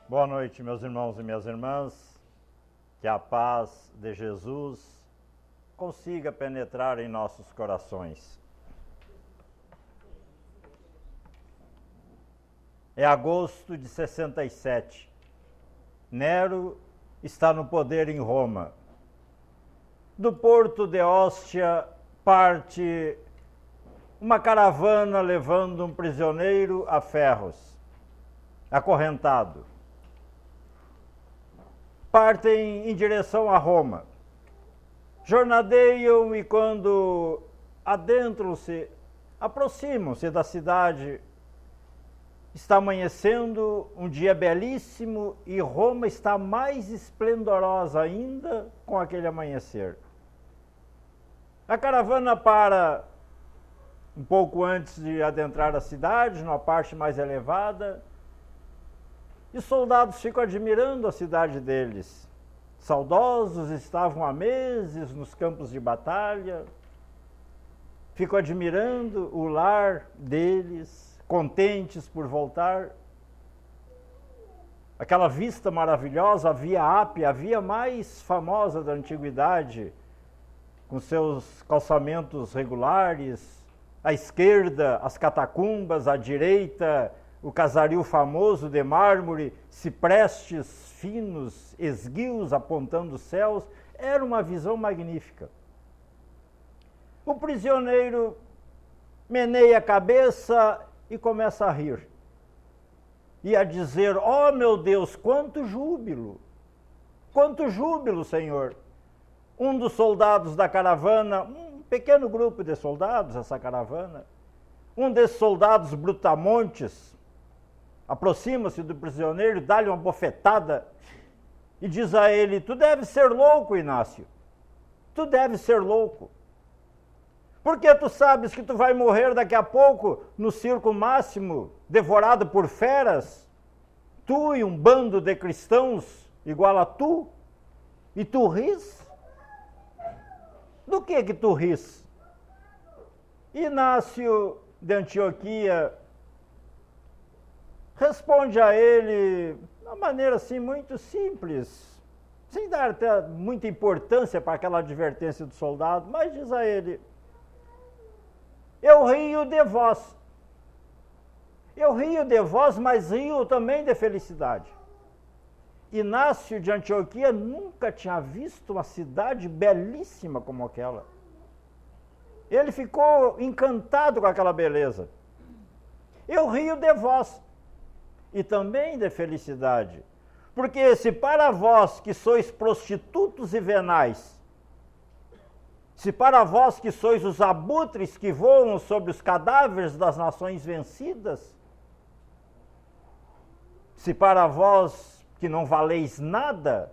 Boa noite, meus irmãos e minhas irmãs. Que a paz de Jesus consiga penetrar em nossos corações. É agosto de 67. Nero está no poder em Roma. Do porto de Ostia parte uma caravana levando um prisioneiro a ferros, acorrentado. Partem em direção a Roma. Jornadeiam e quando adentram-se, aproximam-se da cidade. Está amanhecendo, um dia belíssimo, e Roma está mais esplendorosa ainda com aquele amanhecer. A caravana para um pouco antes de adentrar a cidade, numa parte mais elevada, e os soldados ficam admirando a cidade deles. Saudosos, estavam há meses nos campos de batalha, ficam admirando o lar deles, contentes por voltar. Aquela vista maravilhosa, a Via Ápia, a via mais famosa da antiguidade, com seus calçamentos regulares, à esquerda as catacumbas, à direita o casaril famoso de mármore, ciprestes finos, esguios apontando os céus. Era uma visão magnífica. O prisioneiro meneia a cabeça e começa a rir. E a dizer: "Oh, meu Deus, quanto júbilo! Quanto júbilo, Senhor!" Um dos soldados da caravana, um pequeno grupo de soldados, essa caravana, um desses soldados brutamontes, aproxima-se do prisioneiro, dá-lhe uma bofetada e diz a ele: "Tu deves ser louco, Inácio. Tu deves ser louco. Porque tu sabes que tu vai morrer daqui a pouco no circo máximo, devorado por feras, tu e um bando de cristãos igual a tu, e tu ris? Do que tu ris?" Inácio de Antioquia responde a ele de uma maneira assim muito simples, sem dar até muita importância para aquela advertência do soldado, mas diz a ele: "Eu rio de vós. Eu rio de vós, mas rio também de felicidade." Inácio de Antioquia nunca tinha visto uma cidade belíssima como aquela. Ele ficou encantado com aquela beleza. "Eu rio de vós e também de felicidade, porque se para vós que sois prostitutos e venais, se para vós que sois os abutres que voam sobre os cadáveres das nações vencidas, se para vós que não valeis nada,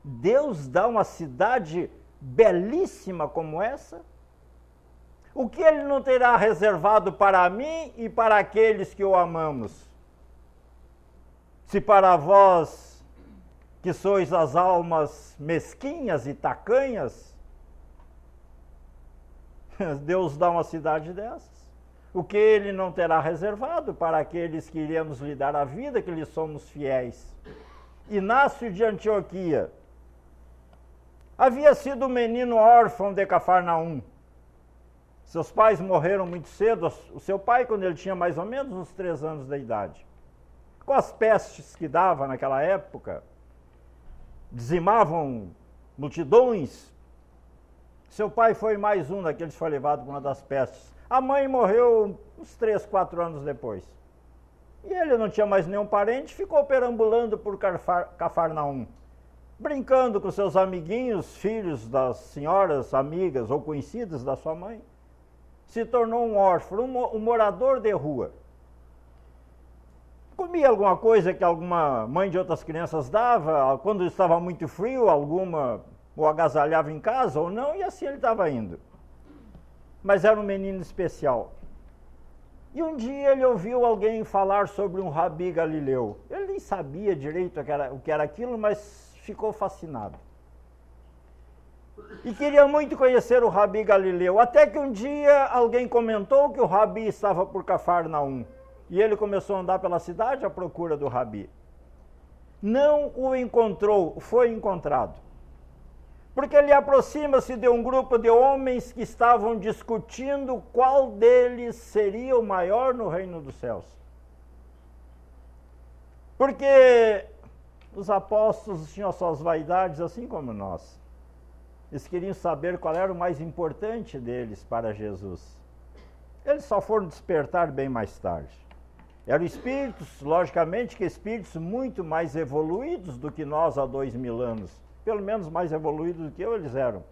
Deus dá uma cidade belíssima como essa, o que Ele não terá reservado para mim e para aqueles que o amamos? Se para vós que sois as almas mesquinhas e tacanhas, Deus dá uma cidade dessas, o que Ele não terá reservado para aqueles que iremos lhe dar a vida, que lhe somos fiéis." Inácio de Antioquia havia sido um menino órfão de Cafarnaum. Seus pais morreram muito cedo, o seu pai quando ele tinha mais ou menos uns 3 anos de idade. Com as pestes que dava naquela época, dizimavam multidões. Seu pai foi mais um daqueles que foi levado por uma das pestes. A mãe morreu uns 3, 4 anos depois. E ele não tinha mais nenhum parente, ficou perambulando por Cafarnaum, brincando com seus amiguinhos, filhos das senhoras, amigas ou conhecidas da sua mãe. Se tornou um órfão, um morador de rua. Comia alguma coisa que alguma mãe de outras crianças dava, quando estava muito frio, alguma o agasalhava em casa ou não, e assim ele estava indo. Mas era um menino especial. E um dia ele ouviu alguém falar sobre um Rabi Galileu. Ele nem sabia direito o que era aquilo, mas ficou fascinado. E queria muito conhecer o Rabi Galileu, até que um dia alguém comentou que o Rabi estava por Cafarnaum. E ele começou a andar pela cidade à procura do Rabi. não o encontrou, foi encontrado. Porque ele aproxima-se de um grupo de homens que estavam discutindo qual deles seria o maior no reino dos céus. Porque os apóstolos tinham suas vaidades assim como nós. Eles queriam saber qual era o mais importante deles para Jesus. Eles só foram despertar bem mais tarde. Eram espíritos, logicamente que espíritos muito mais evoluídos do que nós há 2000 anos. Pelo menos mais evoluídos do que eles eram.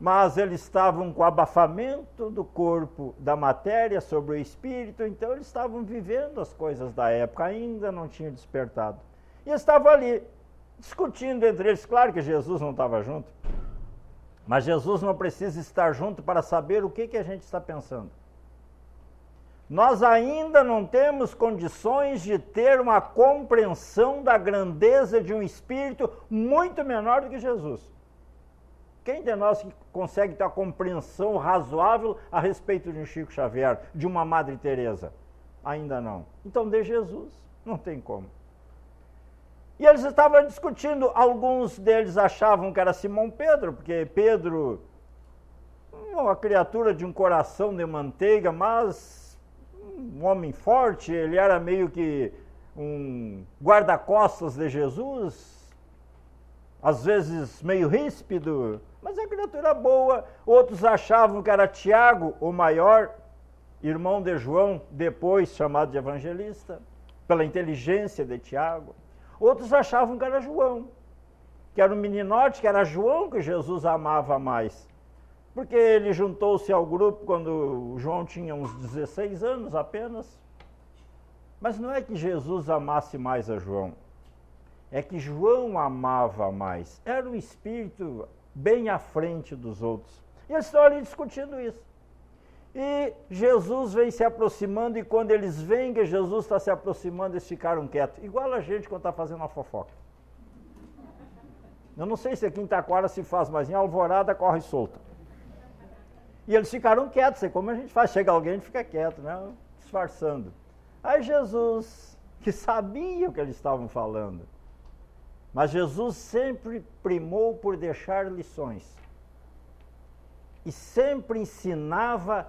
Mas eles estavam com o abafamento do corpo, da matéria sobre o espírito, então eles estavam vivendo as coisas da época, ainda não tinham despertado. E estavam ali, discutindo entre eles. Claro que Jesus não estava junto, mas Jesus não precisa estar junto para saber o que a gente está pensando. Nós ainda não temos condições de ter uma compreensão da grandeza de um espírito muito menor do que Jesus. Quem de nós consegue ter uma compreensão razoável a respeito de um Chico Xavier, de uma Madre Teresa? Ainda não. Então, de Jesus, não tem como. E eles estavam discutindo, alguns deles achavam que era Simão Pedro, porque Pedro, uma criatura de um coração de manteiga, mas um homem forte, ele era meio que um guarda-costas de Jesus, às vezes meio ríspido, mas é criatura boa. Outros achavam que era Tiago, o maior, irmão de João, depois chamado de evangelista, pela inteligência de Tiago. Outros achavam que era João, que era um meninote, que era João que Jesus amava mais. Porque ele juntou-se ao grupo quando o João tinha uns 16 anos apenas. Mas não é que Jesus amasse mais a João, é que João amava mais. Era um espírito bem à frente dos outros. E eles estão ali discutindo isso. E Jesus vem se aproximando, e quando eles veem que Jesus está se aproximando, eles ficaram quietos. Igual a gente quando está fazendo uma fofoca. Eu não sei se aqui em Taquara se faz, mas em Alvorada corre solta. E eles ficaram quietos, é como a gente faz, chega alguém e fica quieto, né? Disfarçando. Aí Jesus, que sabia o que eles estavam falando, mas Jesus sempre primou por deixar lições. E sempre ensinava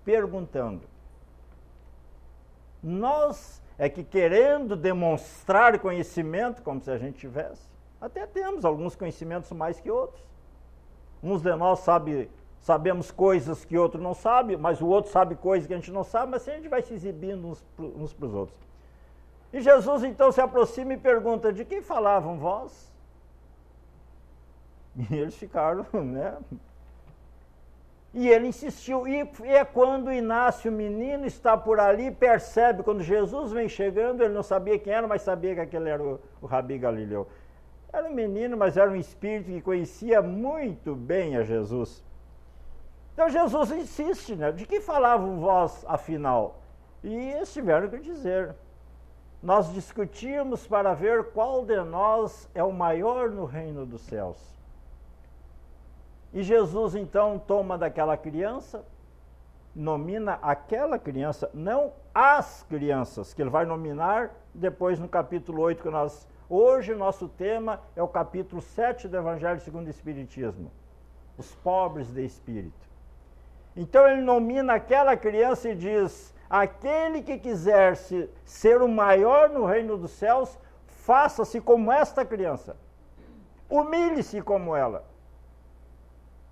perguntando. Nós é que querendo demonstrar conhecimento, como se a gente tivesse, até temos alguns conhecimentos mais que outros. Uns de nós sabemos coisas que outro não sabe, mas o outro sabe coisas que a gente não sabe, mas assim a gente vai se exibindo uns para os outros. E Jesus então se aproxima e pergunta, de quem falavam vós? E eles ficaram, né? E ele insistiu, e é quando Inácio, o menino, está por ali, percebe, quando Jesus vem chegando, ele não sabia quem era, mas sabia que aquele era o Rabi Galileu. Era um menino, mas era um espírito que conhecia muito bem a Jesus. Então Jesus insiste, né? De que falavam vós, afinal? E eles tiveram que dizer. Nós discutíamos para ver qual de nós é o maior no reino dos céus. E Jesus então toma daquela criança, nomina aquela criança, não as crianças, que ele vai nominar depois no capítulo 8, que hoje o nosso tema é o capítulo 7 do Evangelho segundo o Espiritismo, os pobres de espírito. Então ele nomina aquela criança e diz, aquele que quiser ser o maior no reino dos céus, faça-se como esta criança, humilhe-se como ela.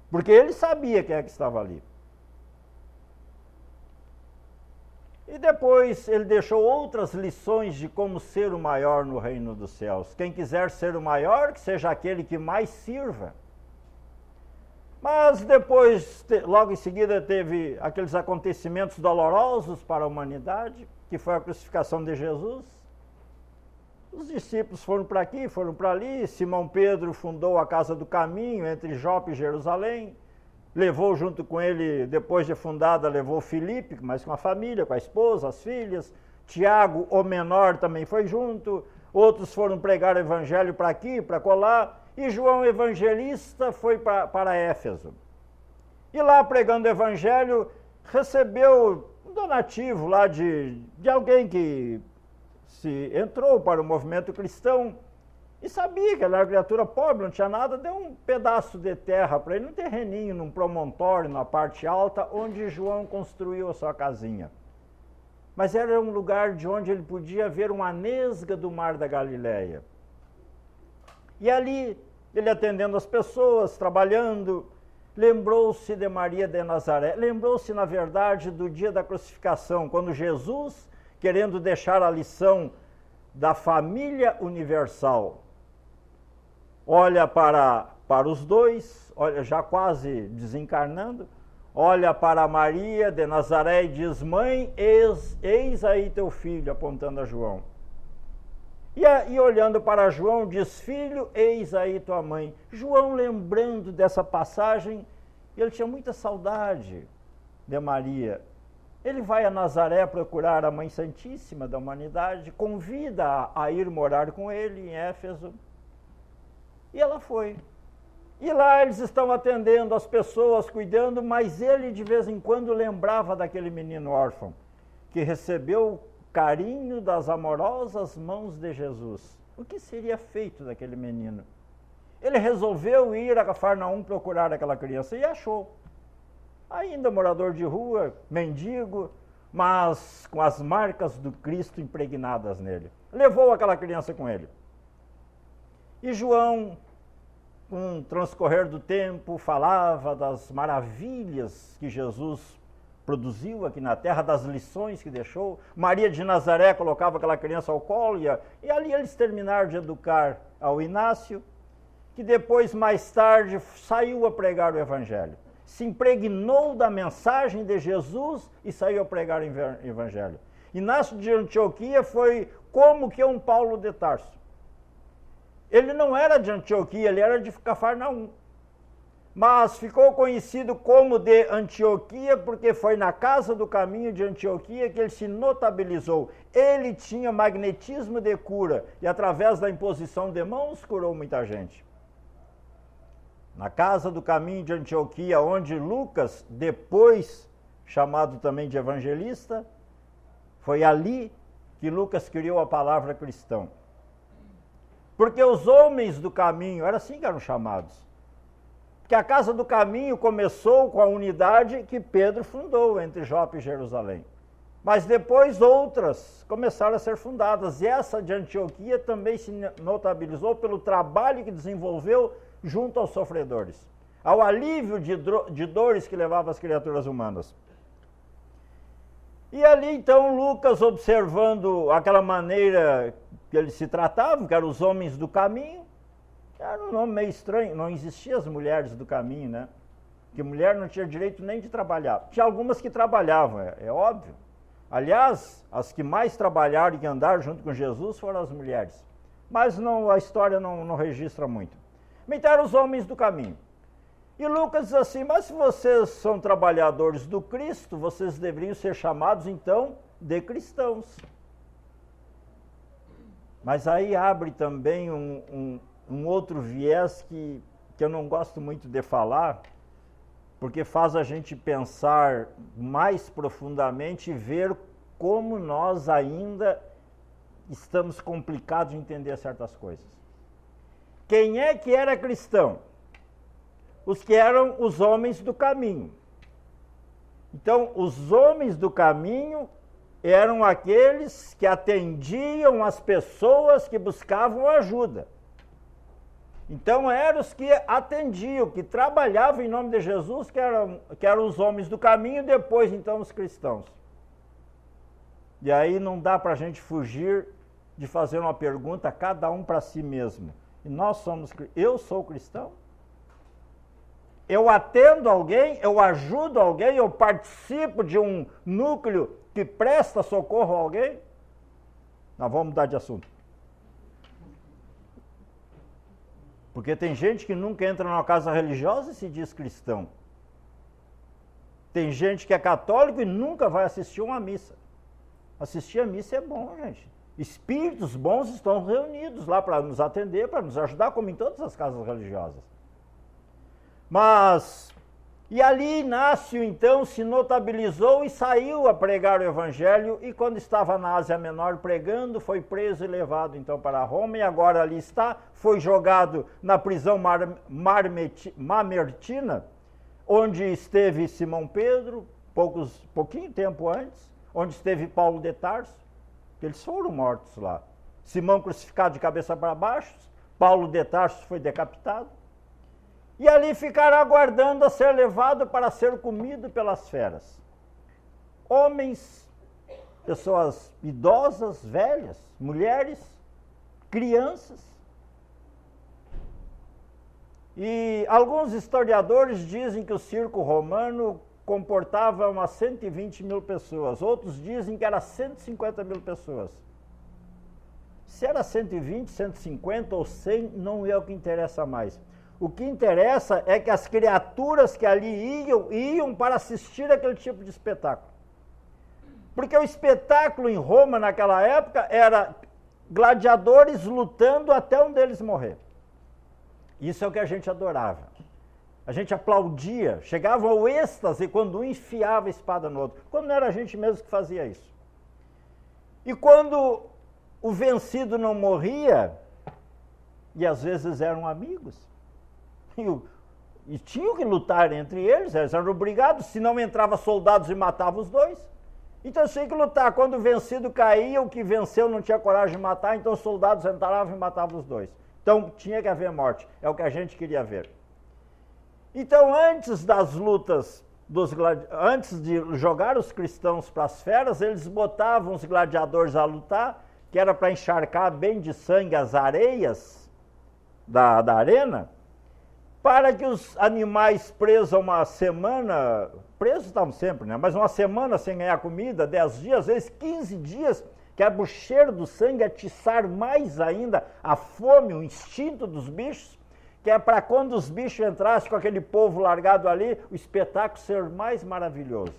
Porque ele sabia quem é que estava ali. E depois ele deixou outras lições de como ser o maior no reino dos céus. Quem quiser ser o maior, que seja aquele que mais sirva. Mas depois, logo em seguida, teve aqueles acontecimentos dolorosos para a humanidade, que foi a crucificação de Jesus. Os discípulos foram para aqui, foram para ali. Simão Pedro fundou a Casa do Caminho entre Jope e Jerusalém. Levou junto com ele, depois de fundada, levou Filipe, mas com a família, com a esposa, as filhas. Tiago, o menor, também foi junto. Outros foram pregar o evangelho para aqui, para colar. E João Evangelista foi para Éfeso. E lá, pregando o evangelho, recebeu um donativo lá de alguém que se entrou para o movimento cristão e sabia que ele era criatura pobre, não tinha nada, deu um pedaço de terra para ele, um terreninho, num promontório, na parte alta, onde João construiu a sua casinha. Mas era um lugar de onde ele podia ver uma nesga do mar da Galileia. E ali, ele atendendo as pessoas, trabalhando, lembrou-se de Maria de Nazaré, lembrou-se, na verdade, do dia da crucificação, quando Jesus, querendo deixar a lição da família universal, olha para os dois, olha, já quase desencarnando, olha para Maria de Nazaré e diz: mãe, eis aí teu filho, apontando a João. E olhando para João, diz: filho, eis aí tua mãe. João, lembrando dessa passagem, ele tinha muita saudade de Maria. Ele vai a Nazaré procurar a Mãe Santíssima da Humanidade, convida a ir morar com ele em Éfeso. E ela foi. E lá eles estão atendendo as pessoas, cuidando, mas ele de vez em quando lembrava daquele menino órfão, que recebeu o carinho das amorosas mãos de Jesus. O que seria feito daquele menino? Ele resolveu ir a Cafarnaum procurar aquela criança e achou. Ainda morador de rua, mendigo, mas com as marcas do Cristo impregnadas nele. Levou aquela criança com ele. E João, com o transcorrer do tempo, falava das maravilhas que Jesus produziu aqui na terra, das lições que deixou. Maria de Nazaré colocava aquela criança ao colo e ali eles terminaram de educar ao Inácio, que depois, mais tarde, saiu a pregar o Evangelho. Se impregnou da mensagem de Jesus e saiu a pregar o Evangelho. Inácio de Antioquia foi como que um Paulo de Tarso. Ele não era de Antioquia, ele era de Cafarnaum. Mas ficou conhecido como de Antioquia porque foi na Casa do Caminho de Antioquia que ele se notabilizou. Ele tinha magnetismo de cura e através da imposição de mãos curou muita gente. Na Casa do Caminho de Antioquia, onde Lucas, depois chamado também de evangelista, foi ali que Lucas criou a palavra cristão. Porque os homens do caminho, era assim que eram chamados. Porque a Casa do Caminho começou com a unidade que Pedro fundou entre Jope e Jerusalém. Mas depois outras começaram a ser fundadas. E essa de Antioquia também se notabilizou pelo trabalho que desenvolveu junto aos sofredores, ao alívio de dores que levavam as criaturas humanas. E ali então Lucas, observando aquela maneira que eles se tratavam, que eram os homens do caminho, era um nome meio estranho, não existiam as mulheres do caminho, né? Porque mulher não tinha direito nem de trabalhar. Tinha algumas que trabalhavam, é óbvio. Aliás, as que mais trabalharam e que andaram junto com Jesus foram as mulheres. Mas não, a história não registra muito. Então eram os homens do caminho. E Lucas diz assim: mas se vocês são trabalhadores do Cristo, vocês deveriam ser chamados então de cristãos. Mas aí abre também um outro viés que eu não gosto muito de falar, porque faz a gente pensar mais profundamente e ver como nós ainda estamos complicados de entender certas coisas. Quem é que era cristão? Os que eram os homens do caminho. Então, os homens do caminho eram aqueles que atendiam as pessoas que buscavam ajuda. Então, eram os que atendiam, que trabalhavam em nome de Jesus, que eram os homens do caminho, depois, então, os cristãos. E aí não dá para a gente fugir de fazer uma pergunta, cada um para si mesmo. E eu sou cristão? Eu atendo alguém, eu ajudo alguém, eu participo de um núcleo que presta socorro a alguém? Nós vamos mudar de assunto. Porque tem gente que nunca entra numa casa religiosa e se diz cristão. Tem gente que é católico e nunca vai assistir uma missa. Assistir a missa é bom, gente. Espíritos bons estão reunidos lá para nos atender, para nos ajudar, como em todas as casas religiosas. Mas E ali Inácio, então, se notabilizou e saiu a pregar o evangelho, e quando estava na Ásia Menor pregando, foi preso e levado, então, para Roma, e agora ali está, foi jogado na prisão mamertina, onde esteve Simão Pedro, pouquinho tempo antes, onde esteve Paulo de Tarso, eles foram mortos lá. Simão crucificado de cabeça para baixo, Paulo de Tarso foi decapitado, e ali ficará aguardando a ser levado para ser comido pelas feras. Homens, pessoas idosas, velhas, mulheres, crianças. E alguns historiadores dizem que o circo romano comportava umas 120 mil pessoas, outros dizem que era 150 mil pessoas. Se era 120, 150 ou 100, não é o que interessa mais. O que interessa é que as criaturas que ali iam para assistir aquele tipo de espetáculo. Porque o espetáculo em Roma naquela época era gladiadores lutando até um deles morrer. Isso é o que a gente adorava. A gente aplaudia, chegava ao êxtase quando um enfiava a espada no outro. Quando não era a gente mesmo que fazia isso. E quando o vencido não morria, e às vezes eram amigos, e tinham que lutar entre eles eram obrigados, senão entravam soldados e matavam os dois. Então tinha que lutar. Quando o vencido caía, o que venceu não tinha coragem de matar, então os soldados entravam e matavam os dois. Então tinha que haver morte, é o que a gente queria ver. Então antes das lutas, antes de jogar os cristãos para as feras, eles botavam os gladiadores a lutar, que era para encharcar bem de sangue as areias da arena, para que os animais presos uma semana, presos estavam sempre, né? Mas uma semana sem ganhar comida, 10 dias, às vezes 15 dias, que era o cheiro do sangue atiçar mais ainda a fome, o instinto dos bichos, que é para quando os bichos entrassem com aquele povo largado ali, o espetáculo ser mais maravilhoso.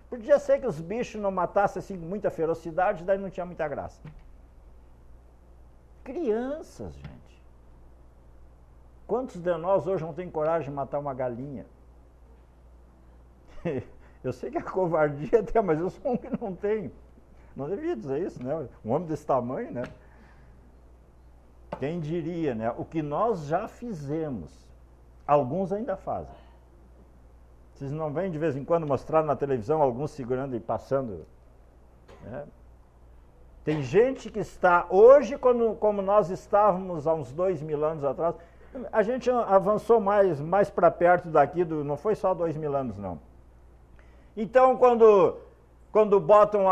Podia ser que os bichos não matassem assim com muita ferocidade, daí não tinha muita graça. Crianças, gente. Quantos de nós hoje não tem coragem de matar uma galinha? Eu sei que é covardia até, mas eu sou um que não tenho. Não devia dizer isso, né? Um homem desse tamanho, né? Quem diria, né? O que nós já fizemos, alguns ainda fazem. Vocês não vêm de vez em quando mostrar na televisão alguns segurando e passando, né? Tem gente que está hoje, como nós estávamos há uns 2000 anos atrás. A gente avançou mais para perto daqui, não foi só 2000 anos, não. Então, quando botam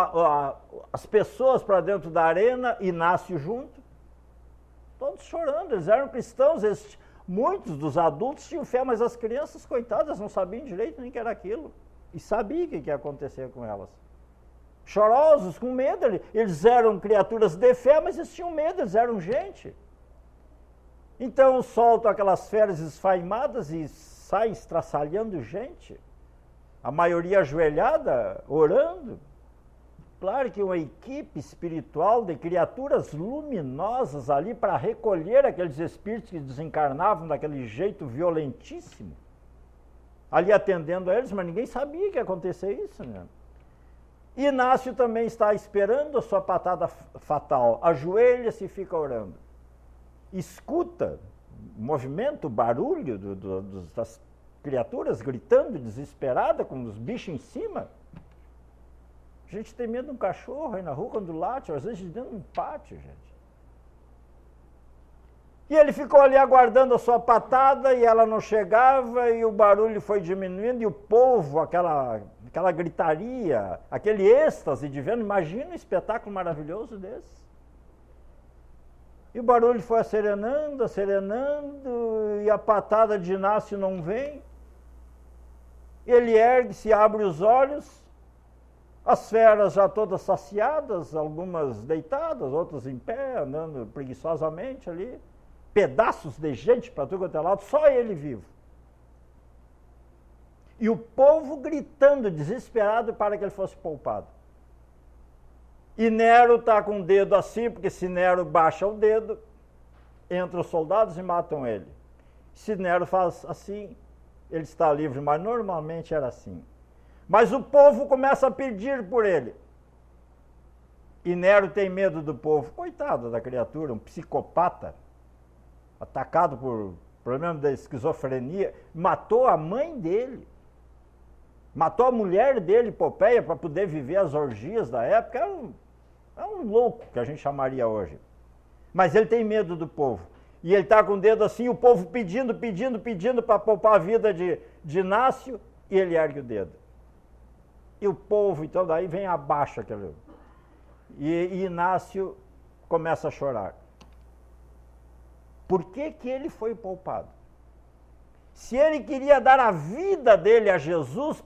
as pessoas para dentro da arena, Inácio junto, todos chorando, eles eram cristãos, muitos dos adultos tinham fé, mas as crianças, coitadas, não sabiam direito nem o que era aquilo, e sabiam o que ia acontecer com elas. Chorosos, com medo, eles eram criaturas de fé, mas eles tinham medo, eles eram gente. Então soltam aquelas feras esfaimadas e saem estraçalhando gente, a maioria ajoelhada, orando. Claro que uma equipe espiritual de criaturas luminosas ali para recolher aqueles espíritos que desencarnavam daquele jeito violentíssimo, ali atendendo a eles, mas ninguém sabia que ia acontecer isso, né? Inácio também está esperando a sua patada fatal, ajoelha-se e fica orando. Escuta o movimento, o barulho das criaturas gritando, desesperada, com os bichos em cima. A gente tem medo de um cachorro aí na rua quando late, às vezes dentro de um pátio, gente. E ele ficou ali aguardando a sua patada e ela não chegava e o barulho foi diminuindo e o povo, aquela gritaria, aquele êxtase de vendo, imagina um espetáculo maravilhoso desse. E o barulho foi acerenando, e a patada de Inácio não vem. Ele ergue-se, abre os olhos, as feras já todas saciadas, algumas deitadas, outras em pé, andando preguiçosamente ali, pedaços de gente para tudo quanto é lado, só ele vivo. E o povo gritando, desesperado para que ele fosse poupado. E Nero está com o dedo assim, porque se Nero baixa o dedo, entram os soldados e matam ele. Se Nero faz assim, ele está livre, mas normalmente era assim. Mas o povo começa a pedir por ele. E Nero tem medo do povo. Coitado da criatura, um psicopata, atacado por problema da esquizofrenia, matou a mãe dele. Matou a mulher dele, Popeia, para poder viver as orgias da época. É um louco, que a gente chamaria hoje. Mas ele tem medo do povo. E ele está com o dedo assim, o povo pedindo para poupar a vida de Inácio, e ele ergue o dedo. E o povo, então, daí vem abaixo aquele. E Inácio começa a chorar. Por que ele foi poupado? Se ele queria dar a vida dele a Jesus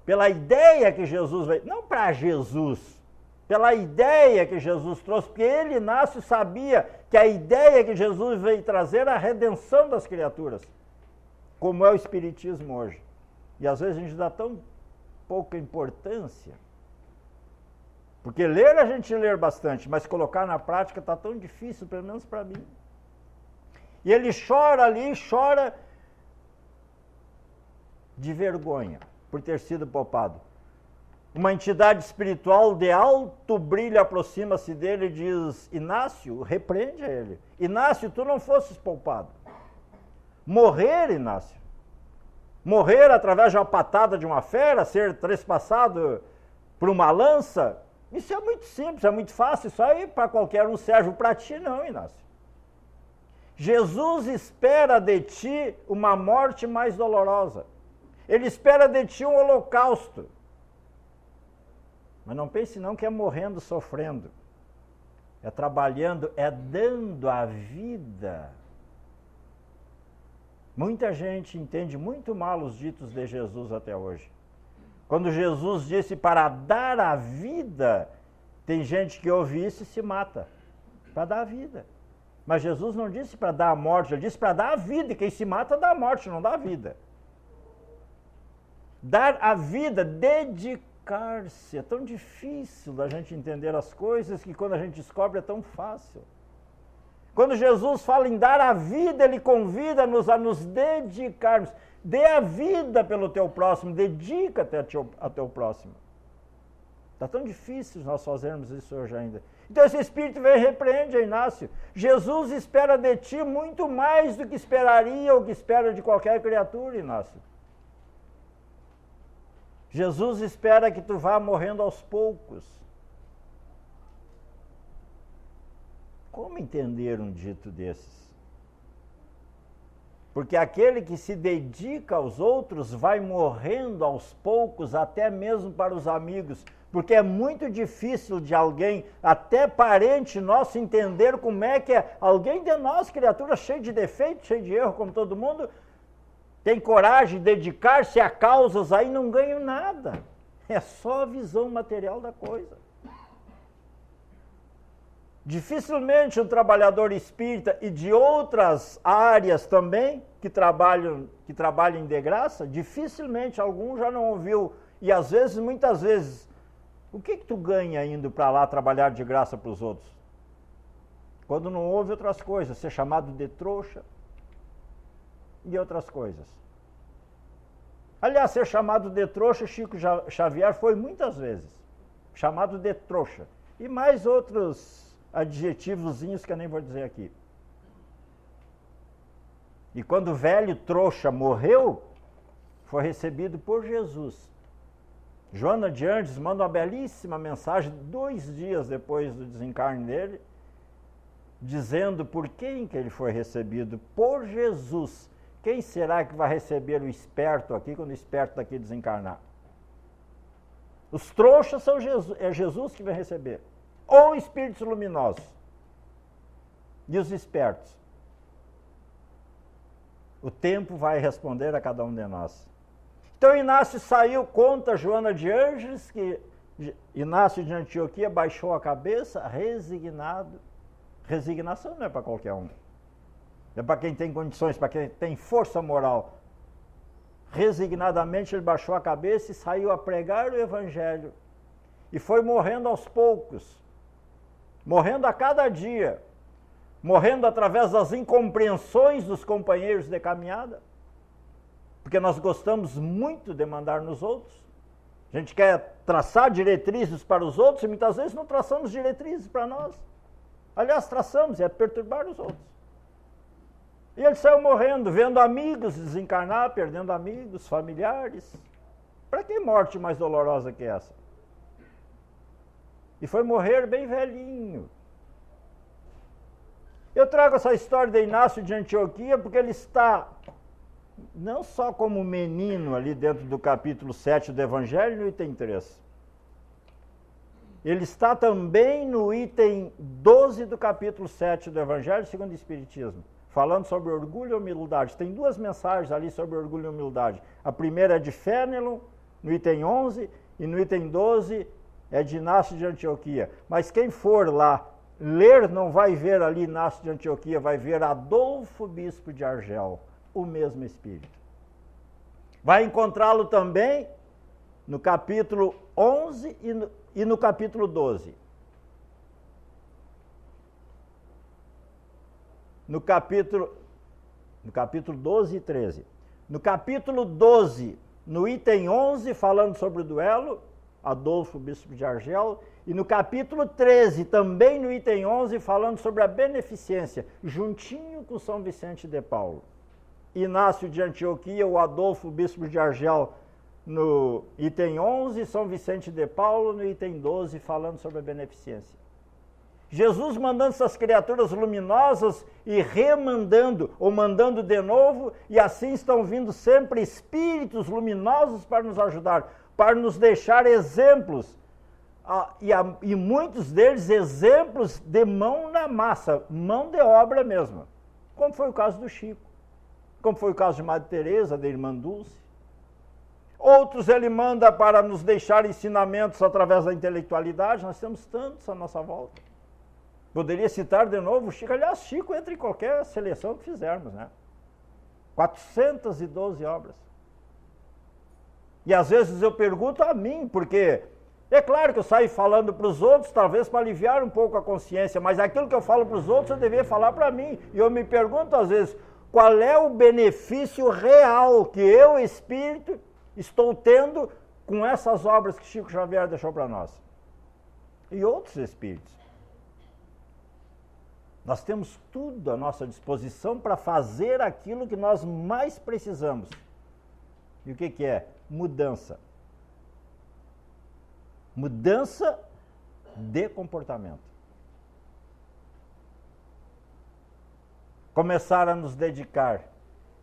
pela ideia que Jesus veio, não para Jesus, pela ideia que Jesus trouxe, porque ele, Inácio, sabia que a ideia que Jesus veio trazer era a redenção das criaturas, como é o Espiritismo hoje. E às vezes a gente dá tão pouca importância, porque ler a gente lê bastante, mas colocar na prática está tão difícil, pelo menos para mim. E ele chora ali, chora de vergonha por ter sido poupado. Uma entidade espiritual de alto brilho aproxima-se dele e diz: Inácio, repreende a ele. Inácio, tu não fosses poupado. Morrer, Inácio. Morrer através de uma patada de uma fera, ser trespassado por uma lança, isso é muito simples, é muito fácil, isso aí para qualquer um serve, para ti não, Inácio. Jesus espera de ti uma morte mais dolorosa. Ele espera de ti um holocausto. Mas não pense não que é morrendo, sofrendo. É trabalhando, é dando a vida. Muita gente entende muito mal os ditos de Jesus até hoje. Quando Jesus disse para dar a vida, tem gente que ouve isso e se mata. Para dar a vida. Mas Jesus não disse para dar a morte, ele disse para dar a vida. E quem se mata dá a morte, não dá a vida. Dar a vida, dedicar-se. É tão difícil da gente entender as coisas que quando a gente descobre é tão fácil. Quando Jesus fala em dar a vida, ele convida-nos a nos dedicarmos. Dê a vida pelo teu próximo, dedica-te ao teu próximo. Está tão difícil nós fazermos isso hoje ainda. Então esse Espírito vem e repreende a Inácio. Jesus espera de ti muito mais do que esperaria ou que espera de qualquer criatura, Inácio. Jesus espera que tu vá morrendo aos poucos. Como entender um dito desses? Porque aquele que se dedica aos outros vai morrendo aos poucos, até mesmo para os amigos. Porque é muito difícil de alguém, até parente nosso, entender como é que é. Alguém de nós, criatura cheia de defeito, cheia de erro, como todo mundo, tem coragem de dedicar-se a causas aí, não ganha nada. É só a visão material da coisa. Dificilmente um trabalhador espírita e de outras áreas também, que trabalham de graça, dificilmente algum já não ouviu, e às vezes, muitas vezes, o que tu ganha indo para lá trabalhar de graça para os outros? Quando não ouve outras coisas, ser chamado de trouxa e outras coisas. Aliás, ser chamado de trouxa, Chico Xavier foi muitas vezes chamado de trouxa. E mais outros adjetivozinhos que eu nem vou dizer aqui. E quando o velho trouxa morreu, foi recebido por Jesus. Joana de Andes manda uma belíssima mensagem 2 dias depois do desencarne dele, dizendo por quem que ele foi recebido. Por Jesus. Quem será que vai receber o esperto aqui quando o esperto daqui desencarnar? Os trouxas são Jesus, é Jesus que vai receber. Ou espíritos luminosos. E os espertos? O tempo vai responder a cada um de nós. Então Inácio saiu, conta Joana de Ângeles, que Inácio de Antioquia baixou a cabeça, resignado. Resignação não é para qualquer um. É para quem tem condições, para quem tem força moral. Resignadamente ele baixou a cabeça e saiu a pregar o Evangelho. E foi morrendo aos poucos. Morrendo a cada dia. Morrendo através das incompreensões dos companheiros de caminhada. porque nós gostamos muito de mandar nos outros. A gente quer traçar diretrizes para os outros e muitas vezes não traçamos diretrizes para nós. Aliás, traçamos, é perturbar os outros. E ele saiu morrendo, vendo amigos desencarnar, perdendo amigos, familiares. Para que morte mais dolorosa que essa? E foi morrer bem velhinho. Eu trago essa história de Inácio de Antioquia porque ele está não só como menino ali dentro do capítulo 7 do Evangelho, no item 3. Ele está também no item 12 do capítulo 7 do Evangelho segundo o Espiritismo, falando sobre orgulho e humildade. Tem duas mensagens ali sobre orgulho e humildade. A primeira é de Fénelon, no item 11, e no item 12 é de Inácio de Antioquia. Mas quem for lá ler não vai ver ali Inácio de Antioquia, vai ver Adolfo Bispo de Argel, o mesmo espírito. Vai encontrá-lo também no capítulo 11 e no capítulo 12. No capítulo 12 e 13. No capítulo 12, no item 11, falando sobre o duelo, Adolfo Bispo de Argel, e no capítulo 13, também no item 11, falando sobre a beneficência, juntinho com São Vicente de Paulo. Inácio de Antioquia, o Adolfo Bispo de Argel, no item 11, São Vicente de Paulo, no item 12, falando sobre a beneficência. Jesus mandando essas criaturas luminosas e remandando, ou mandando de novo, e assim estão vindo sempre espíritos luminosos para nos ajudar, para nos deixar exemplos, e muitos deles exemplos de mão na massa, mão de obra mesmo, como foi o caso do Chico, como foi o caso de Madre Teresa, da Irmã Dulce. Outros ele manda para nos deixar ensinamentos através da intelectualidade, nós temos tantos à nossa volta. Poderia citar de novo Chico, aliás, Chico entra em qualquer seleção que fizermos, né? 412 obras. E às vezes eu pergunto a mim, porque é claro que eu saio falando para os outros, talvez para aliviar um pouco a consciência, mas aquilo que eu falo para os outros eu devia falar para mim. E eu me pergunto às vezes, qual é o benefício real que eu, espírito, estou tendo com essas obras que Chico Xavier deixou para nós? E outros espíritos. Nós temos tudo à nossa disposição para fazer aquilo que nós mais precisamos. E o que é? Mudança. Mudança de comportamento. Começar a nos dedicar.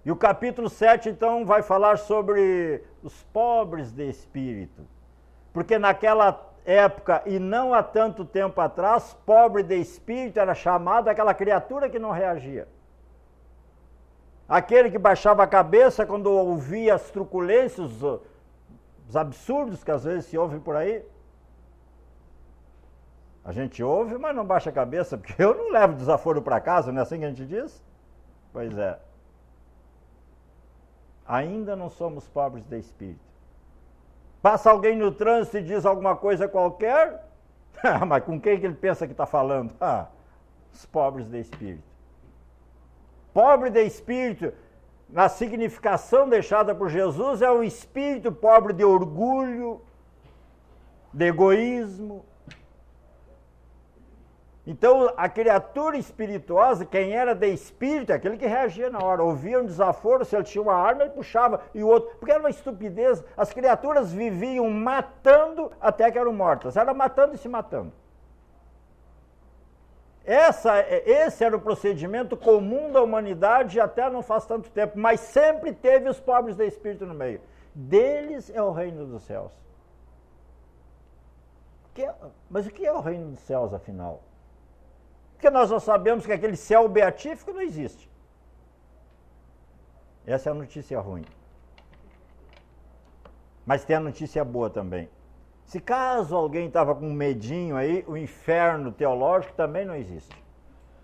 E o capítulo 7, então, vai falar sobre os pobres de espírito. Porque naquela época, e não há tanto tempo atrás, pobre de espírito era chamado aquela criatura que não reagia. Aquele que baixava a cabeça quando ouvia as truculências, os absurdos que às vezes se ouvem por aí. A gente ouve, mas não baixa a cabeça, porque eu não levo desaforo para casa, não é assim que a gente diz? Pois é. Ainda não somos pobres de espírito. Passa alguém no trânsito e diz alguma coisa qualquer, mas com quem que ele pensa que está falando? Os pobres de espírito. Pobre de espírito, na significação deixada por Jesus, é um espírito pobre de orgulho, de egoísmo. Então, a criatura espirituosa, quem era de espírito, é aquele que reagia na hora. Ouvia um desaforo, se ele tinha uma arma, ele puxava, e o outro... Porque era uma estupidez. As criaturas viviam matando até que eram mortas. Era matando e se matando. Esse era o procedimento comum da humanidade até não faz tanto tempo. Mas sempre teve os pobres de espírito no meio. Deles é o reino dos céus. Mas o que é o reino dos céus, afinal? Porque nós já sabemos que aquele céu beatífico não existe. Essa é a notícia ruim. Mas tem a notícia boa também. Se caso alguém estava com medinho aí, o inferno teológico também não existe.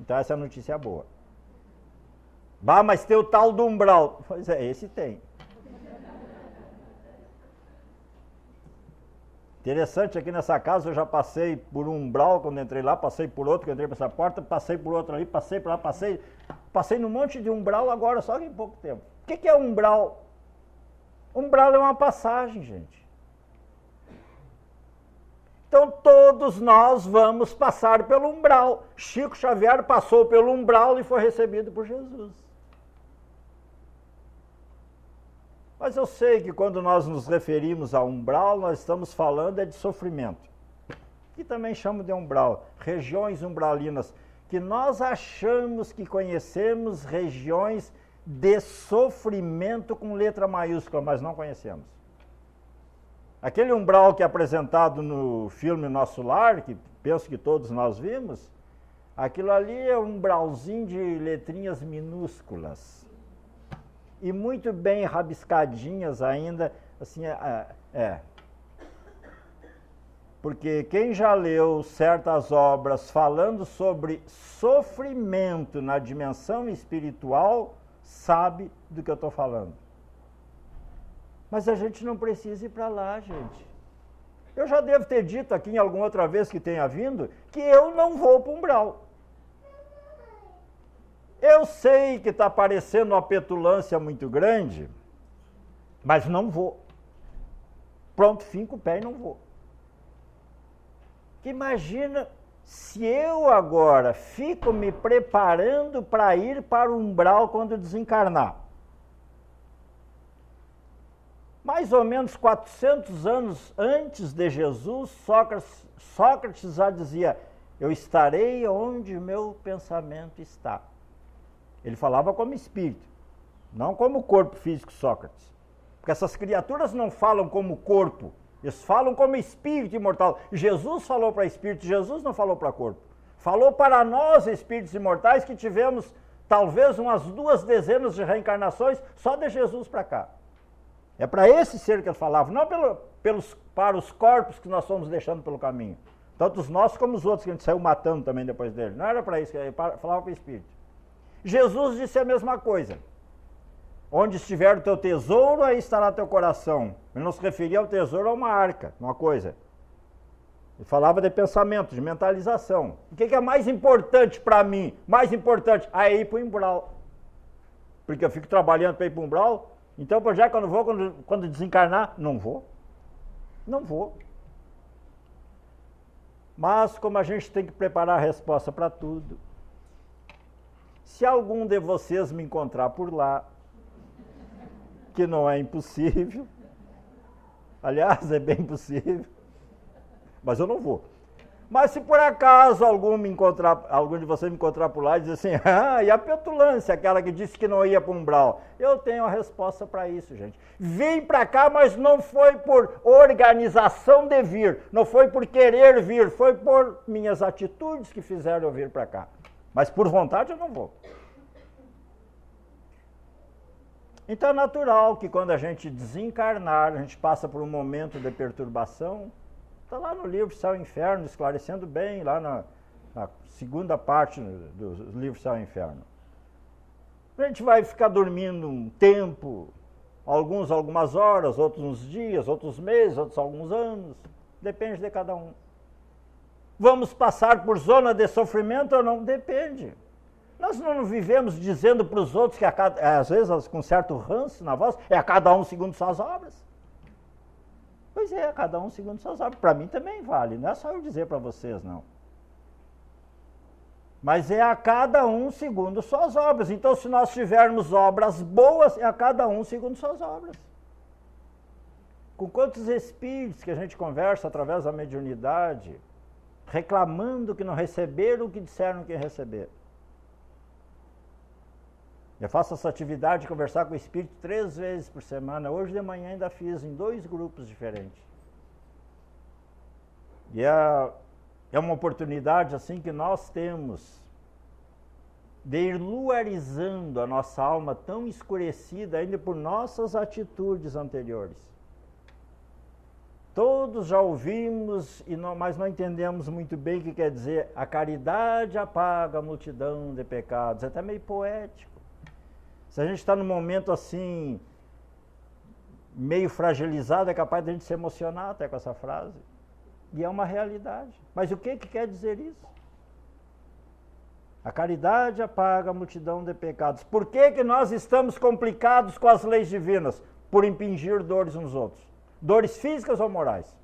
Então essa é a notícia boa. Mas tem o tal do umbral. Pois é, esse tem. Interessante, aqui nessa casa eu já passei por um umbral quando entrei lá, passei por outro, quando entrei por essa porta, passei por outro ali, passei por lá, passei num monte de umbral agora, só que em pouco tempo. O que é umbral? Umbral é uma passagem, gente. Então todos nós vamos passar pelo umbral. Chico Xavier passou pelo umbral e foi recebido por Jesus. Mas eu sei que quando nós nos referimos a umbral, nós estamos falando de sofrimento. Que também chamo de umbral, regiões umbralinas, que nós achamos que conhecemos regiões de sofrimento com letra maiúscula, mas não conhecemos. Aquele umbral que é apresentado no filme Nosso Lar, que penso que todos nós vimos, aquilo ali é um umbralzinho de letrinhas minúsculas. E muito bem rabiscadinhas ainda, assim, Porque quem já leu certas obras falando sobre sofrimento na dimensão espiritual, sabe do que eu estou falando. Mas a gente não precisa ir para lá, gente. Eu já devo ter dito aqui em alguma outra vez que tenha vindo, que eu não vou para o umbral. Eu sei que está parecendo uma petulância muito grande, mas não vou. Pronto, finco o pé e não vou. Imagina se eu agora fico me preparando para ir para o umbral quando desencarnar. Mais ou menos 400 anos antes de Jesus, Sócrates já dizia: eu estarei onde meu pensamento está. Ele falava como espírito, não como corpo físico, Sócrates. Porque essas criaturas não falam como corpo, eles falam como espírito imortal. Jesus falou para espírito, Jesus não falou para corpo. Falou para nós, espíritos imortais, que tivemos talvez umas 2 dezenas de reencarnações só de Jesus para cá. É para esse ser que ele falava, não para os corpos que nós fomos deixando pelo caminho. Tanto os nossos como os outros que a gente saiu matando também depois dele. Não era para isso, ele falava para o espírito. Jesus disse a mesma coisa. Onde estiver o teu tesouro, aí estará teu coração. Ele não se referia ao tesouro a uma arca, uma coisa. Ele falava de pensamento, de mentalização. O que é mais importante para mim? Mais importante, é ir para o umbral. Porque eu fico trabalhando para ir para o umbral. Então, já que eu não vou, quando desencarnar, não vou. Não vou. Mas, como a gente tem que preparar a resposta para tudo, se algum de vocês me encontrar por lá, que não é impossível, aliás, é bem possível, mas eu não vou. Mas se por acaso algum de vocês me encontrar por lá e dizer assim, e a petulância, aquela que disse que não ia para o umbral? Eu tenho a resposta para isso, gente. Vim para cá, mas não foi por organização de vir, não foi por querer vir, foi por minhas atitudes que fizeram eu vir para cá. Mas por vontade eu não vou. Então é natural que quando a gente desencarnar, a gente passa por um momento de perturbação. Está lá no livro Céu e Inferno, esclarecendo bem, lá na segunda parte do livro Céu e Inferno. A gente vai ficar dormindo um tempo, algumas horas, outros uns dias, outros meses, outros alguns anos. Depende de cada um. Vamos passar por zona de sofrimento ou não? Depende. Nós não vivemos dizendo para os outros que às vezes com certo ranço na voz, é a cada um segundo suas obras. Pois é, a cada um segundo suas obras. Para mim também vale, não é só eu dizer para vocês, não. Mas é a cada um segundo suas obras. Então, se nós tivermos obras boas, é a cada um segundo suas obras. Com quantos espíritos que a gente conversa através da mediunidade, reclamando que não receberam o que disseram que ia receber. Eu faço essa atividade de conversar com o espírito 3 vezes por semana. Hoje de manhã ainda fiz em 2 grupos diferentes. E é uma oportunidade assim que nós temos de ir luarizando a nossa alma tão escurecida ainda por nossas atitudes anteriores. Todos já ouvimos, mas não entendemos muito bem o que quer dizer a caridade apaga a multidão de pecados. É até meio poético. Se a gente está num momento assim, meio fragilizado, é capaz de a gente se emocionar até com essa frase. E é uma realidade. Mas o que quer dizer isso? A caridade apaga a multidão de pecados. Por que nós estamos complicados com as leis divinas? por impingir dores nos outros. Dores físicas ou morais.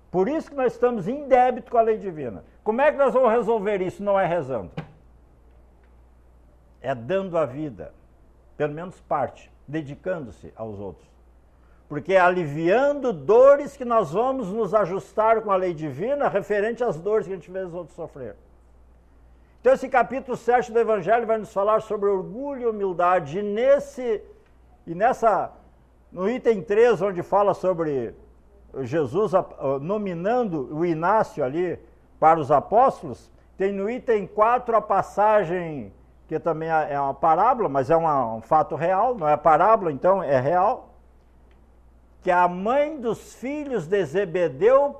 Por isso que nós estamos em débito com a lei divina. Como é que nós vamos resolver isso? Não é rezando. É dando a vida, pelo menos parte, dedicando-se aos outros. Porque é aliviando dores que nós vamos nos ajustar com a lei divina referente às dores que a gente vê os outros sofrer. Então esse capítulo 7 do Evangelho vai nos falar sobre orgulho e humildade. No item 3, onde fala sobre Jesus nominando o Inácio ali para os apóstolos, tem no item 4 a passagem, que também é uma parábola, mas é um fato real, não é parábola, então é real, que a mãe dos filhos de Zebedeu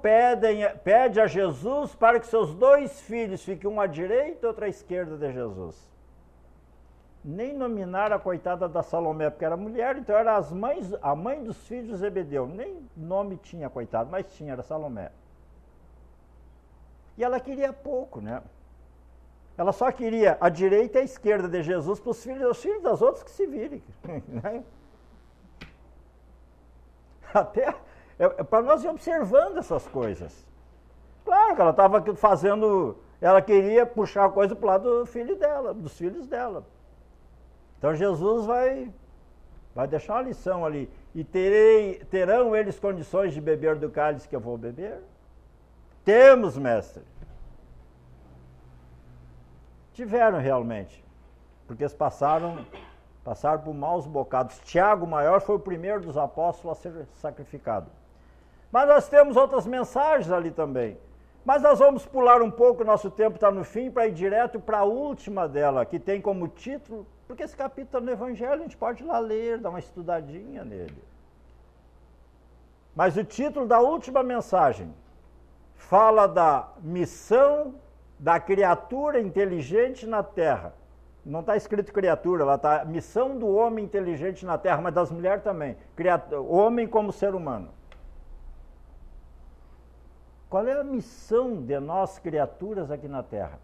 pede a Jesus para que seus 2 filhos fiquem um à direita e outro à esquerda de Jesus. Nem nominaram a coitada da Salomé, porque era mulher, então era a mãe dos filhos de Zebedeu. Nem nome tinha, coitado, mas tinha, era Salomé. E ela queria pouco, né? Ela só queria a direita e a esquerda de Jesus para os filhos das outras que se virem. Né? Até para nós ir observando essas coisas. Claro que ela estava fazendo, ela queria puxar a coisa para o lado do filho dela, dos filhos dela. Então Jesus vai deixar uma lição ali. E terão eles condições de beber do cálice que eu vou beber? Temos, mestre. Tiveram realmente, porque eles passaram por maus bocados. Tiago, o maior, foi o primeiro dos apóstolos a ser sacrificado. Mas nós temos outras mensagens ali também. Mas nós vamos pular um pouco, nosso tempo está no fim, para ir direto para a última dela, que tem como título, porque esse capítulo no Evangelho a gente pode ir lá ler, dar uma estudadinha nele. Mas o título da última mensagem fala da missão da criatura inteligente na Terra. Não está escrito criatura, lá está missão do homem inteligente na Terra, mas das mulheres também. Homem como ser humano. Qual é a missão de nós, criaturas, aqui na Terra?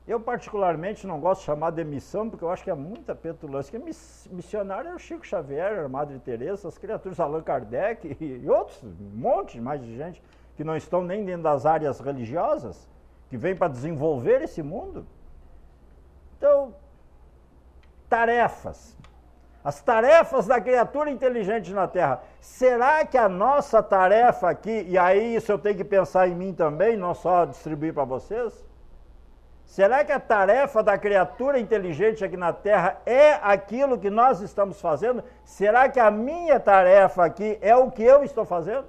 Eu, particularmente, não gosto de chamar de missão, porque eu acho que é muita petulância. Porque missionário é o Chico Xavier, a Madre Teresa, as criaturas, Allan Kardec e outros, um monte mais de gente que não estão nem dentro das áreas religiosas, que vêm para desenvolver esse mundo. Então, tarefas. As tarefas da criatura inteligente na Terra. Será que a nossa tarefa aqui, e aí isso eu tenho que pensar em mim também, não só distribuir para vocês? Será que a tarefa da criatura inteligente aqui na Terra é aquilo que nós estamos fazendo? Será que a minha tarefa aqui é o que eu estou fazendo?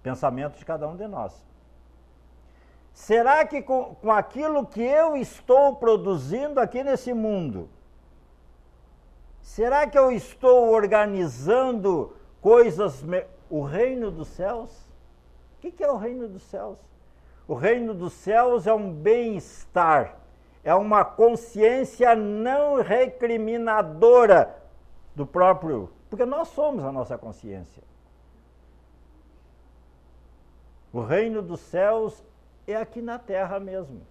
Pensamento de cada um de nós. Será que com aquilo que eu estou produzindo aqui nesse mundo, será que eu estou organizando coisas, o reino dos céus? O que é o reino dos céus? O reino dos céus é um bem-estar, é uma consciência não recriminadora do próprio, porque nós somos a nossa consciência. O reino dos céus é aqui na Terra mesmo,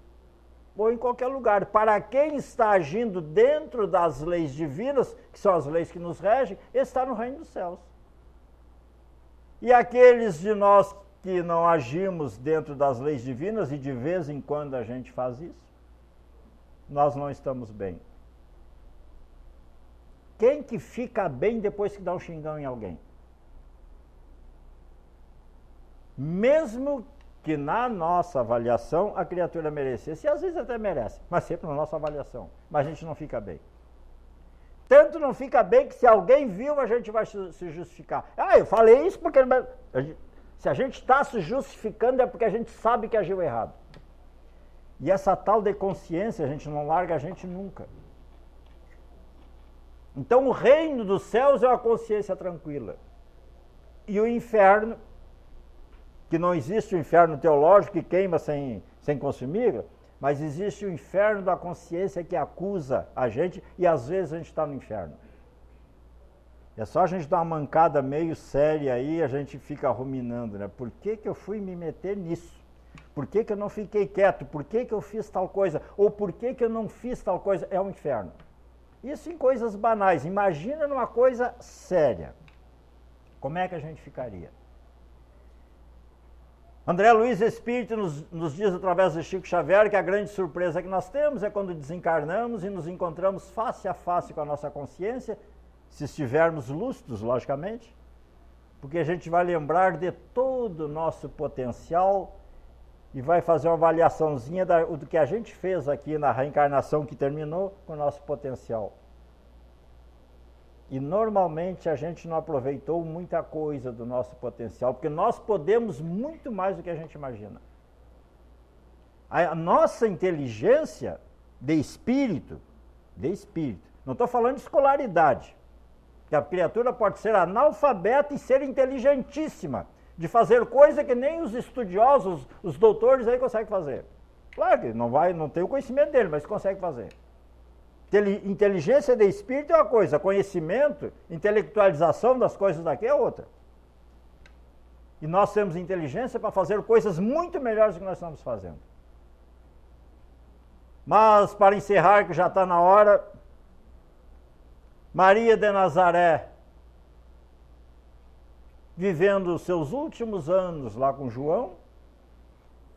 ou em qualquer lugar. Para quem está agindo dentro das leis divinas, que são as leis que nos regem, está no reino dos céus. E aqueles de nós que não agimos dentro das leis divinas, e de vez em quando a gente faz isso, nós não estamos bem. Quem que fica bem depois que dá um xingão em alguém? Mesmo que na nossa avaliação a criatura merecesse, e às vezes até merece, mas sempre na nossa avaliação, mas a gente não fica bem. Tanto não fica bem que se alguém viu, a gente vai se justificar. Eu falei isso porque... Se a gente está se justificando é porque a gente sabe que agiu errado. E essa tal de consciência, a gente não larga a gente nunca. Então o reino dos céus é uma consciência tranquila. E o inferno, que não existe o inferno teológico que queima sem consumir, mas existe o inferno da consciência que acusa a gente e às vezes a gente está no inferno. É só a gente dar uma mancada meio séria aí, a gente fica ruminando, né? Por que eu fui me meter nisso? Por que eu não fiquei quieto? Por que eu fiz tal coisa? Ou por que eu não fiz tal coisa? É um inferno. Isso em coisas banais. Imagina numa coisa séria. Como é que a gente ficaria? André Luiz Espírito nos diz através de Chico Xavier que a grande surpresa que nós temos é quando desencarnamos e nos encontramos face a face com a nossa consciência, se estivermos lúcidos, logicamente, porque a gente vai lembrar de todo o nosso potencial e vai fazer uma avaliaçãozinha do que a gente fez aqui na reencarnação que terminou com o nosso potencial. E normalmente a gente não aproveitou muita coisa do nosso potencial, porque nós podemos muito mais do que a gente imagina. A nossa inteligência de espírito, não estou falando de escolaridade, que a criatura pode ser analfabeta e ser inteligentíssima, de fazer coisa que nem os estudiosos, os doutores aí conseguem fazer. Claro que não tem o conhecimento dele, mas consegue fazer. Inteligência de espírito é uma coisa, conhecimento, intelectualização das coisas daqui é outra. E nós temos inteligência para fazer coisas muito melhores do que nós estamos fazendo. Mas, para encerrar, que já está na hora, Maria de Nazaré, vivendo os seus últimos anos lá com João,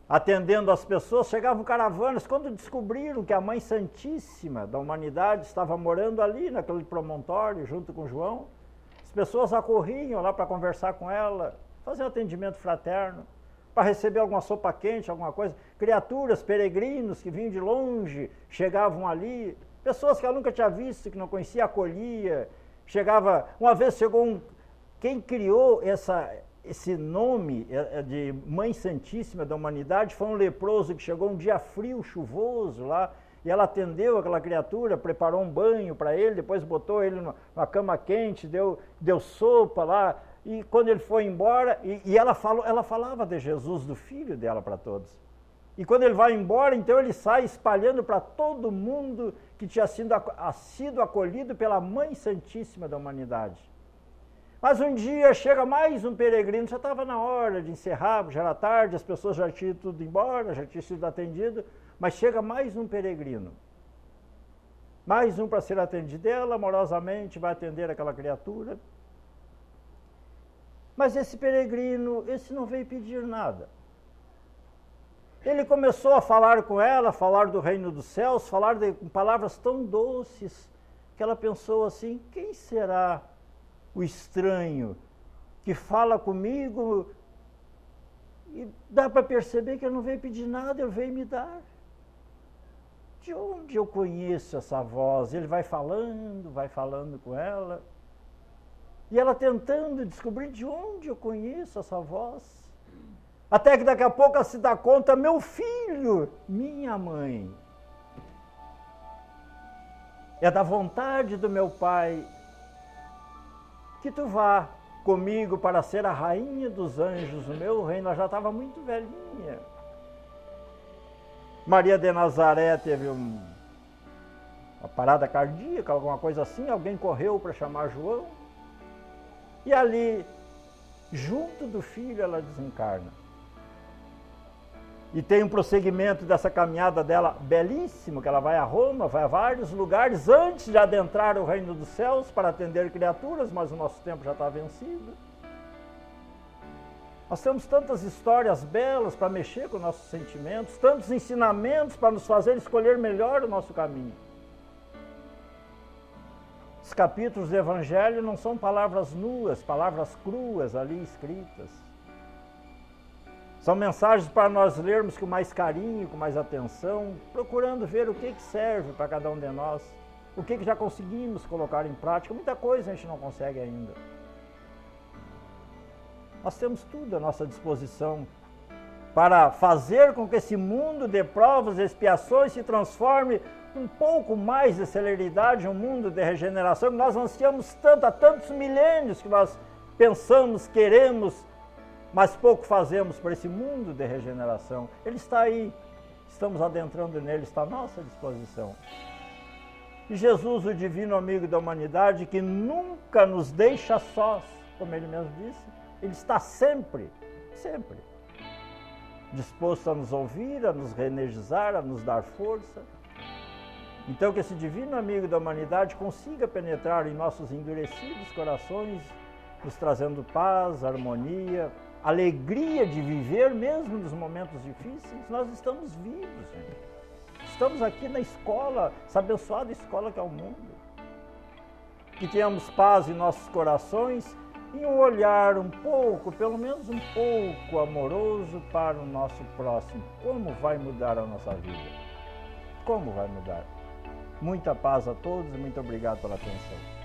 atendendo as pessoas, chegavam caravanas, quando descobriram que a Mãe Santíssima da Humanidade estava morando ali, naquele promontório, junto com João, as pessoas acorriam lá para conversar com ela, fazer um atendimento fraterno, para receber alguma sopa quente, alguma coisa. Criaturas, peregrinos que vinham de longe, chegavam ali, pessoas que ela nunca tinha visto, que não conhecia, acolhia. Uma vez chegou quem criou esse nome de Mãe Santíssima da Humanidade foi um leproso que chegou um dia frio, chuvoso lá, e ela atendeu aquela criatura, preparou um banho para ele, depois botou ele numa cama quente, deu sopa lá, e quando ele foi embora, e ela falava de Jesus, do filho dela, para todos. E quando ele vai embora, então ele sai espalhando para todo mundo que tinha sido acolhido pela Mãe Santíssima da Humanidade. Mas um dia chega mais um peregrino, já estava na hora de encerrar, já era tarde, as pessoas já tinham tudo embora, já tinham sido atendido, mas chega mais um peregrino. Mais um para ser atendido. Ela amorosamente vai atender aquela criatura. Mas esse peregrino, esse não veio pedir nada. Ele começou a falar com ela, falar do reino dos céus, falar com palavras tão doces, que ela pensou assim, quem será o estranho que fala comigo e dá para perceber que ele não veio pedir nada, ele veio me dar. De onde eu conheço essa voz? Ele vai falando com ela. E ela tentando descobrir de onde eu conheço essa voz. Até que daqui a pouco ela se dá conta, meu filho, minha mãe. É da vontade do meu pai que tu vá comigo para ser a rainha dos anjos no meu reino. Ela já estava muito velhinha. Maria de Nazaré teve uma parada cardíaca, alguma coisa assim, alguém correu para chamar João. E ali, junto do filho, ela desencarna. E tem um prosseguimento dessa caminhada dela belíssimo, que ela vai a Roma, vai a vários lugares, antes de adentrar o reino dos céus para atender criaturas, mas o nosso tempo já está vencido. Nós temos tantas histórias belas para mexer com nossos sentimentos, tantos ensinamentos para nos fazer escolher melhor o nosso caminho. Os capítulos do Evangelho não são palavras nuas, palavras cruas ali escritas. São mensagens para nós lermos com mais carinho, com mais atenção, procurando ver o que serve para cada um de nós, o que já conseguimos colocar em prática. Muita coisa a gente não consegue ainda. Nós temos tudo à nossa disposição para fazer com que esse mundo de provas e expiações se transforme um pouco mais de celeridade, um mundo de regeneração que nós ansiamos tanto, há tantos milênios que nós pensamos, queremos, mas pouco fazemos por esse mundo de regeneração. Ele está aí, estamos adentrando nele, está à nossa disposição. E Jesus, o divino amigo da humanidade, que nunca nos deixa sós, como ele mesmo disse, ele está sempre, sempre disposto a nos ouvir, a nos reenergizar, a nos dar força. Então, que esse divino amigo da humanidade consiga penetrar em nossos endurecidos corações, nos trazendo paz, harmonia, alegria de viver mesmo nos momentos difíceis. Nós estamos vivos, gente. Estamos aqui na escola, essa abençoada escola que é o mundo. Que tenhamos paz em nossos corações e um olhar um pouco, pelo menos um pouco amoroso para o nosso próximo. Como vai mudar a nossa vida? Como vai mudar? Muita paz a todos e muito obrigado pela atenção.